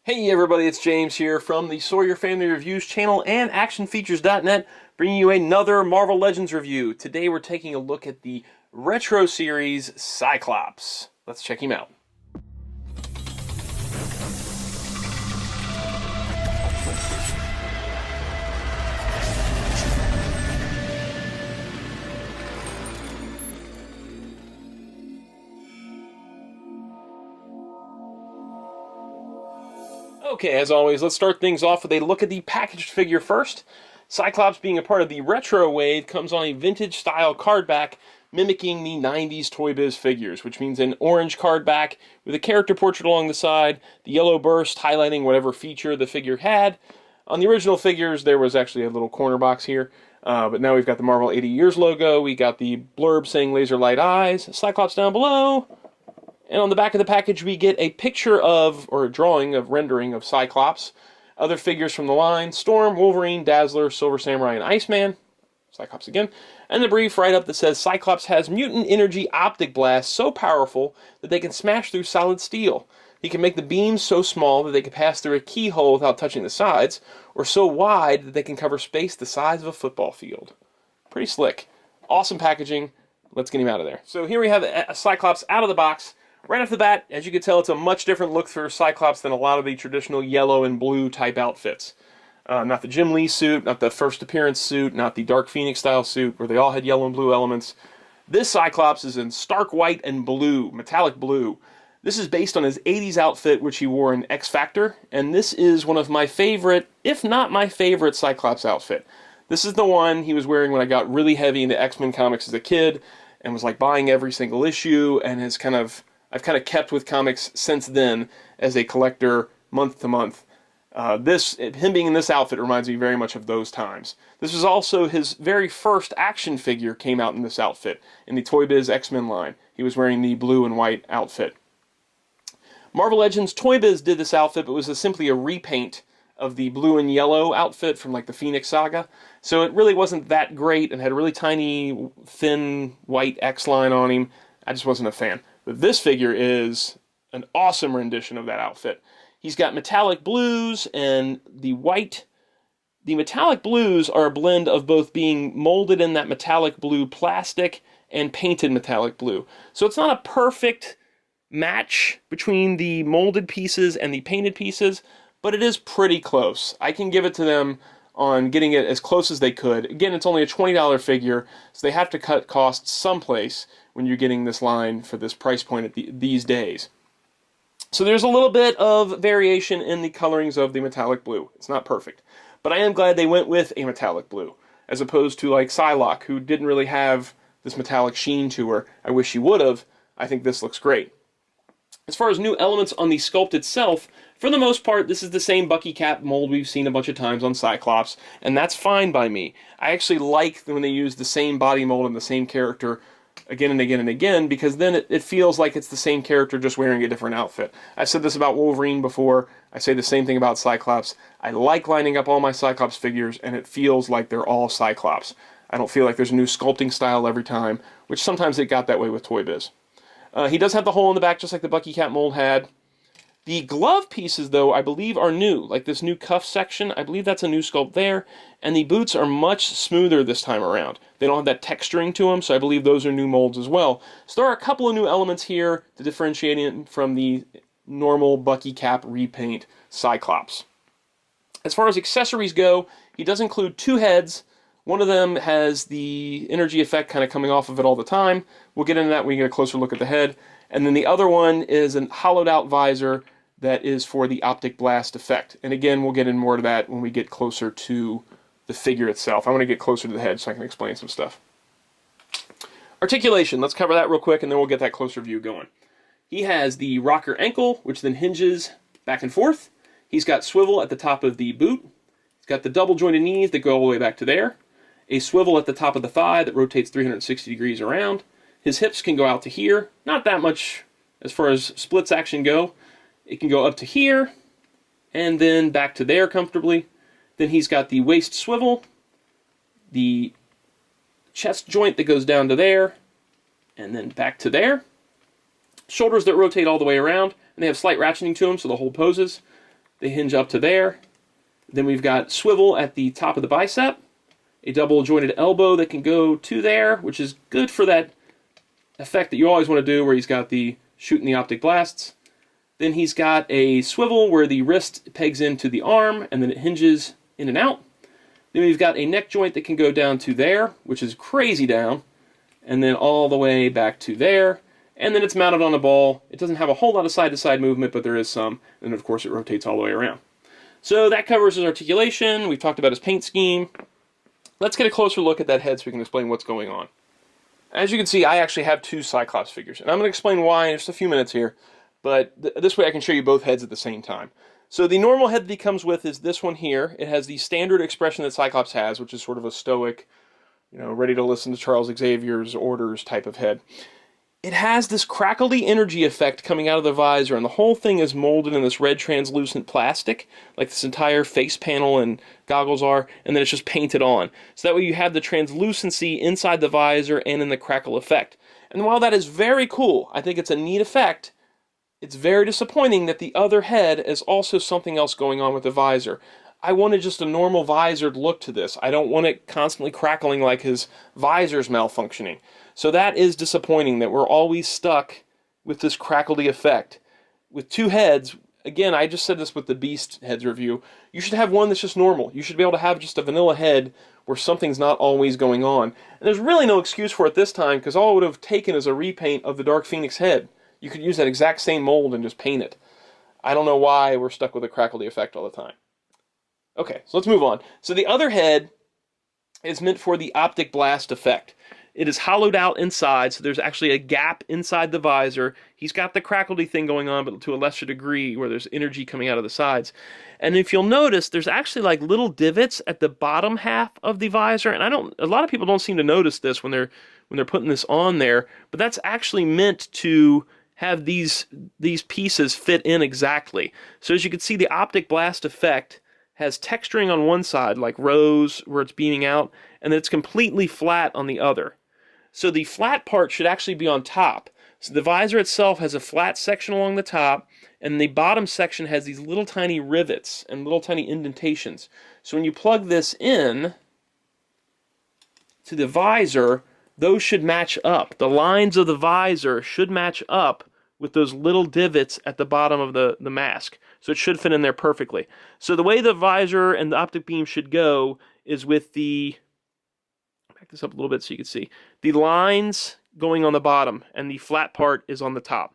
Hey everybody, it's James here from the Sawyer Family Reviews channel and ActionFeatures.net, bringing you another Marvel Legends review. Today we're taking a look at the retro series Cyclops. Let's check him out. Okay, as always, let's start things off with a look at the packaged figure first. Cyclops, being a part of the retro wave, comes on a vintage style card back mimicking the 90s Toy Biz figures, which means an orange card back with a character portrait along the side, the yellow burst highlighting whatever feature the figure had. On the original figures, there was actually a little corner box here, but now we've got the Marvel 80 Years logo, we got the blurb saying laser light eyes, Cyclops down below. And on the back of the package, we get a picture of, or a drawing of, rendering of Cyclops. Other figures from the line: Storm, Wolverine, Dazzler, Silver Samurai, and Iceman. Cyclops again. And the brief write-up that says Cyclops has mutant energy optic blasts so powerful that they can smash through solid steel. He can make the beams so small that they can pass through a keyhole without touching the sides, or so wide that they can cover space the size of a football field. Pretty slick. Awesome packaging. Let's get him out of there. So here we have a Cyclops out of the box. Right off the bat, as you can tell, it's a much different look for Cyclops than a lot of the traditional yellow and blue type outfits. Not the Jim Lee suit, not the first appearance suit, not the Dark Phoenix style suit where they all had yellow and blue elements. This Cyclops is in stark white and blue, metallic blue. This is based on his 80s outfit which he wore in X Factor, and this is one of my favorite, if not my favorite, Cyclops outfit. This is the one he was wearing when I got really heavy into X-Men comics as a kid and was like buying every single issue, and I've kind of kept with comics since then as a collector month to month. Him being in this outfit reminds me very much of those times. This was also his very first action figure came out in this outfit, in the Toy Biz X-Men line. He was wearing the blue and white outfit. Marvel Legends Toy Biz did this outfit, but it was simply a repaint of the blue and yellow outfit from like the Phoenix Saga. So it really wasn't that great and had a really tiny, thin, white X line on him. I just wasn't a fan. But this figure is an awesome rendition of that outfit. He's got metallic blues and the white. The metallic blues are a blend of both being molded in that metallic blue plastic and painted metallic blue. So it's not a perfect match between the molded pieces and the painted pieces, but it is pretty close. I can give it to them on getting it as close as they could. Again, it's only a $20 figure, so they have to cut costs someplace when you're getting this line for this price point at these days. So there's a little bit of variation in the colorings of the metallic blue. It's not perfect. But I am glad they went with a metallic blue, as opposed to like Psylocke, who didn't really have this metallic sheen to her. I wish she would have. I think this looks great. As far as new elements on the sculpt itself, for the most part, this is the same Bucky cap mold we've seen a bunch of times on Cyclops, and that's fine by me. I actually like when they use the same body mold and the same character again and again and again, because then it feels like it's the same character just wearing a different outfit. I've said this about Wolverine before. I say the same thing about Cyclops. I like lining up all my Cyclops figures, and it feels like they're all Cyclops. I don't feel like there's a new sculpting style every time, which sometimes it got that way with Toy Biz. He does have the hole in the back, just like the Bucky cap mold had. The glove pieces, though, I believe are new. Like this new cuff section, I believe that's a new sculpt there. And the boots are much smoother this time around. They don't have that texturing to them, so I believe those are new molds as well. So there are a couple of new elements here to differentiate it from the normal Bucky cap repaint Cyclops. As far as accessories go, he does include two heads. One of them has the energy effect kind of coming off of it all the time. We'll get into that when we get a closer look at the head. And then the other one is a hollowed out visor that is for the optic blast effect. And again, we'll get in more to that when we get closer to the figure itself. I want to get closer to the head so I can explain some stuff. Articulation, let's cover that real quick and then we'll get that closer view going. He has the rocker ankle, which then hinges back and forth. He's got swivel at the top of the boot. He's got the double jointed knees that go all the way back to there. A swivel at the top of the thigh that rotates 360 degrees around. His hips can go out to here. Not that much as far as splits action go. It can go up to here and then back to there comfortably. Then he's got the waist swivel, the chest joint that goes down to there, and then back to there. Shoulders that rotate all the way around, and they have slight ratcheting to them so the whole poses. They hinge up to there. Then we've got swivel at the top of the bicep, a double jointed elbow that can go to there, which is good for that effect that you always want to do where he's got the shooting the optic blasts. Then he's got a swivel where the wrist pegs into the arm and then it hinges in and out. Then we've got a neck joint that can go down to there, which is crazy down, and then all the way back to there. And then it's mounted on a ball. It doesn't have a whole lot of side-to-side movement, but there is some. And of course it rotates all the way around. So that covers his articulation. We've talked about his paint scheme. Let's get a closer look at that head so we can explain what's going on. As you can see, I actually have two Cyclops figures. And I'm going to explain why in just a few minutes here. But this way I can show you both heads at the same time. So the normal head that he comes with is this one here. It has the standard expression that Cyclops has, which is sort of a stoic, ready to listen to Charles Xavier's orders type of head. It has this crackly energy effect coming out of the visor, and the whole thing is molded in this red translucent plastic, like this entire face panel and goggles are, and then it's just painted on. So that way you have the translucency inside the visor and in the crackle effect. And while that is very cool, I think it's a neat effect, it's very disappointing that the other head is also something else going on with the visor. I wanted just a normal visored look to this. I don't want it constantly crackling like his visor's malfunctioning. So that is disappointing that we're always stuck with this crackly effect. With two heads, again, I just said this with the Beast heads review, you should have one that's just normal. You should be able to have just a vanilla head where something's not always going on. And there's really no excuse for it this time because all it would have taken is a repaint of the Dark Phoenix head. You could use that exact same mold and just paint it. I don't know why we're stuck with a crackly effect all the time. Okay, so let's move on. So the other head is meant for the optic blast effect. It is hollowed out inside, so there's actually a gap inside the visor. He's got the crackly thing going on, but to a lesser degree where there's energy coming out of the sides. And if you'll notice, there's actually like little divots at the bottom half of the visor, and a lot of people don't seem to notice this when they're putting this on there, but that's actually meant to have these pieces fit in exactly. So as you can see, the optic blast effect has texturing on one side, like rows where it's beaming out, and then it's completely flat on the other. So the flat part should actually be on top. So the visor itself has a flat section along the top, and the bottom section has these little tiny rivets and little tiny indentations. So when you plug this in to the visor, those should match up. The lines of the visor should match up with those little divots at the bottom of the mask. So it should fit in there perfectly. So the way the visor and the optic beam should go is with the, back this up a little bit so you can see, the lines going on the bottom and the flat part is on the top.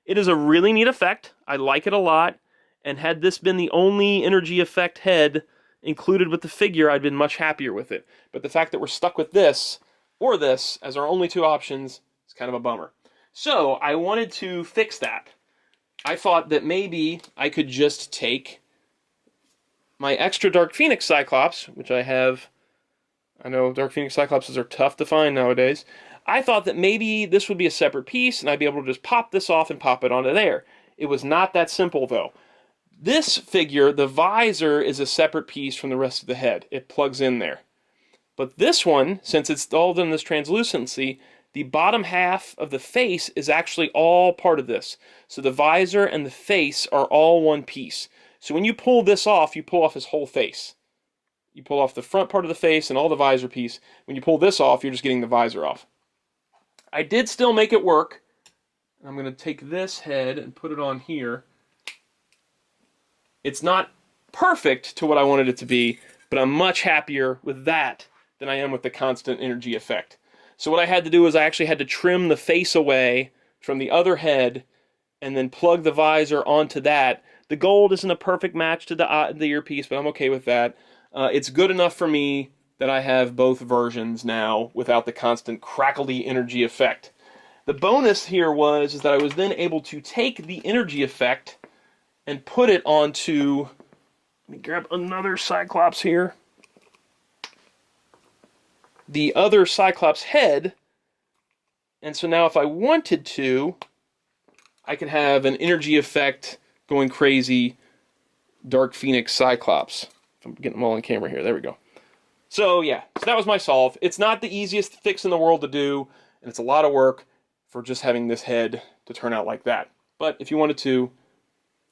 It is a really neat effect. I like it a lot. And had this been the only energy effect head included with the figure, I'd been much happier with it. But the fact that we're stuck with this or this as our only two options is kind of a bummer. So I wanted to fix that. I thought that maybe I could just take my extra Dark Phoenix Cyclops, which I have. I know Dark Phoenix Cyclopses are tough to find nowadays. I thought that maybe this would be a separate piece and I'd be able to just pop this off and pop it onto there. It was not that simple though. This figure, the visor, is a separate piece from the rest of the head. It plugs in there. But this one, since it's all done this translucency, the bottom half of the face is actually all part of this. So the visor and the face are all one piece. So when you pull this off, you pull off his whole face. You pull off the front part of the face and all the visor piece. When you pull this off, you're just getting the visor off. I did still make it work. I'm going to take this head and put it on here. It's not perfect to what I wanted it to be, but I'm much happier with that than I am with the constant energy effect. So what I had to do is I actually had to trim the face away from the other head and then plug the visor onto that. The gold isn't a perfect match to the earpiece, but I'm okay with that. It's good enough for me that I have both versions now without the constant crackly energy effect. The bonus here is that I was then able to take the energy effect and put it onto, let me grab another Cyclops here. The other Cyclops head, and so now if I wanted to, I could have an energy effect going crazy Dark Phoenix Cyclops. If I'm getting them all on camera here, there we go. So yeah, so that was my solve. It's not the easiest fix in the world to do, and it's a lot of work for just having this head to turn out like that. But if you wanted to,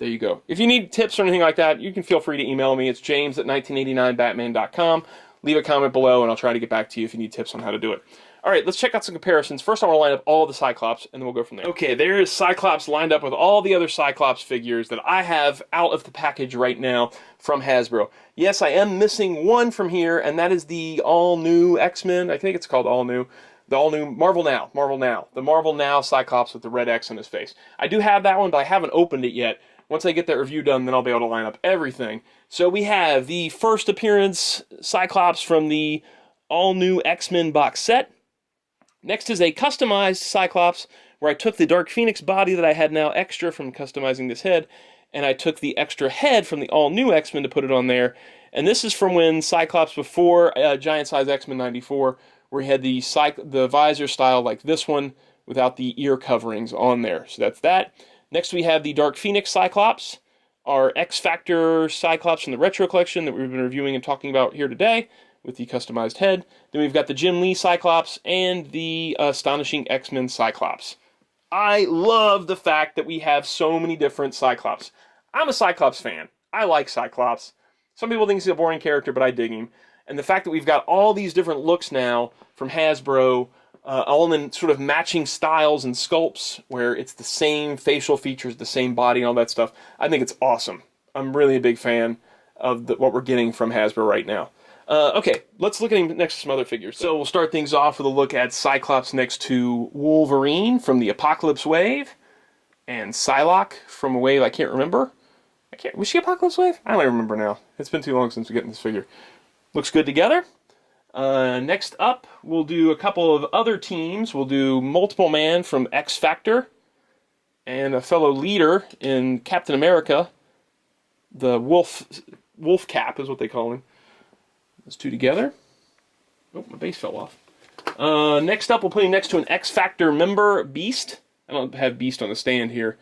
there you go. If you need tips or anything like that, you can feel free to email me. It's james@1989batman.com. Leave a comment below, and I'll try to get back to you if you need tips on how to do it. All right, let's check out some comparisons. First, I want to line up all the Cyclops, and then we'll go from there. Okay, there is Cyclops lined up with all the other Cyclops figures that I have out of the package right now from Hasbro. Yes, I am missing one from here, and that is the all-new X-Men. I think it's called all-new. The all-new Marvel Now. The Marvel Now Cyclops with the red X on his face. I do have that one, but I haven't opened it yet. Once I get that review done, then I'll be able to line up everything. So we have the first appearance Cyclops from the all-new X-Men box set. Next is a customized Cyclops, where I took the Dark Phoenix body that I had now extra from customizing this head, and I took the extra head from the all-new X-Men to put it on there. And this is from when Cyclops, before Giant Size X-Men 94, where he had the visor style like this one, without the ear coverings on there. So that's that. Next we have the Dark Phoenix Cyclops, our X-Factor Cyclops from the Retro Collection that we've been reviewing and talking about here today, with the customized head. Then we've got the Jim Lee Cyclops and the Astonishing X-Men Cyclops. I love the fact that we have so many different Cyclops. I'm a Cyclops fan. I like Cyclops. Some people think he's a boring character, but I dig him. And the fact that we've got all these different looks now from Hasbro, all in sort of matching styles and sculpts, where it's the same facial features, the same body, and all that stuff, I think it's awesome. I'm really a big fan of what we're getting from Hasbro right now. Okay, let's look at him next to some other figures. So we'll start things off with a look at Cyclops next to Wolverine from the Apocalypse Wave, and Psylocke from a wave I can't remember. Was she Apocalypse Wave? I don't remember now. It's been too long since we get in this figure. Looks good together. Next up, we'll do a couple of other teams. We'll do Multiple Man from X-Factor, and a fellow leader in Captain America, the Wolf Cap is what they call him. Those two together. Oh, my base fell off. Next up, we'll put him next to an X-Factor member, Beast. I don't have Beast on the stand here.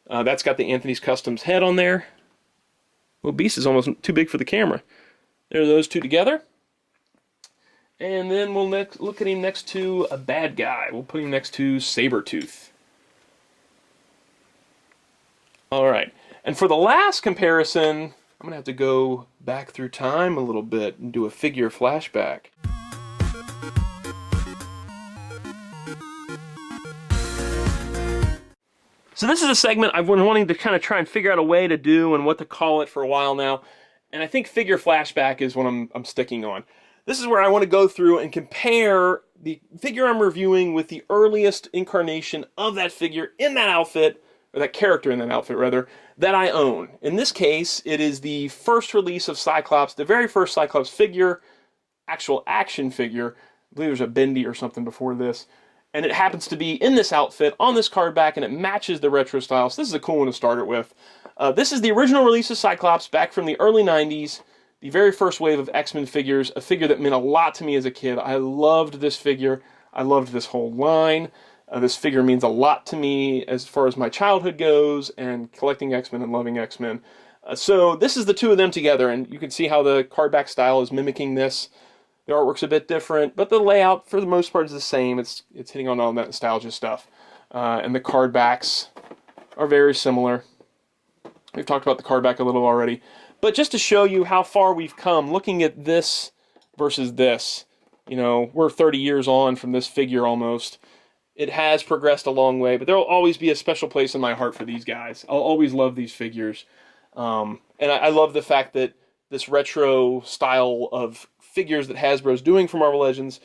That's got the Anthony's Customs head on there. Well, Beast is almost too big for the camera. There are those two together. And then we'll look at him next to a bad guy. We'll put him next to Sabretooth. All right. And for the last comparison, I'm going to have to go back through time a little bit and do a figure flashback. So this is a segment I've been wanting to kind of try and figure out a way to do and what to call it for a while now. And I think figure flashback is what I'm sticking on. This is where I want to go through and compare the figure I'm reviewing with the earliest incarnation of that figure in that outfit, or that character in that outfit, rather, that I own. In this case, it is the first release of Cyclops, the very first Cyclops figure, actual action figure. I believe there's a Bendy or something before this. And it happens to be in this outfit, on this card back, and it matches the retro style. So this is a cool one to start it with. This is the original release of Cyclops back from the early 90s. The very first wave of X-Men figures, a figure that meant a lot to me as a kid. I loved this figure. I loved this whole line. This figure means a lot to me as far as my childhood goes and collecting X-Men and loving X-Men. So this is the two of them together, and you can see how the card back style is mimicking this. The artwork's a bit different, but the layout, for the most part, is the same. It's hitting on all that nostalgia stuff. And the card backs are very similar. We've talked about the card back a little already. But just to show you how far we've come, looking at this versus this, you know, we're 30 years on from this figure almost. It has progressed a long way, but there will always be a special place in my heart for these guys. I'll always love these figures. And I love the fact that this retro style of figures that Hasbro's doing for Marvel Legends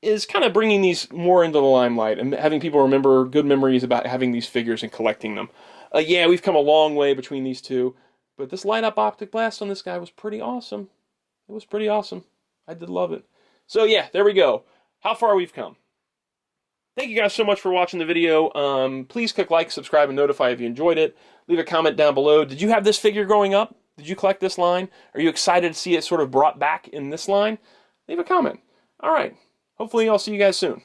is kind of bringing these more into the limelight and having people remember good memories about having these figures and collecting them. Yeah, we've come a long way between these two, but this light-up optic blast on this guy was pretty awesome. It was pretty awesome. I did love it. So yeah, there we go. How far we've come. Thank you guys so much for watching the video. Please click like, subscribe, and notify if you enjoyed it. Leave a comment down below. Did you have this figure growing up? Did you collect this line? Are you excited to see it sort of brought back in this line? Leave a comment. All right. Hopefully I'll see you guys soon.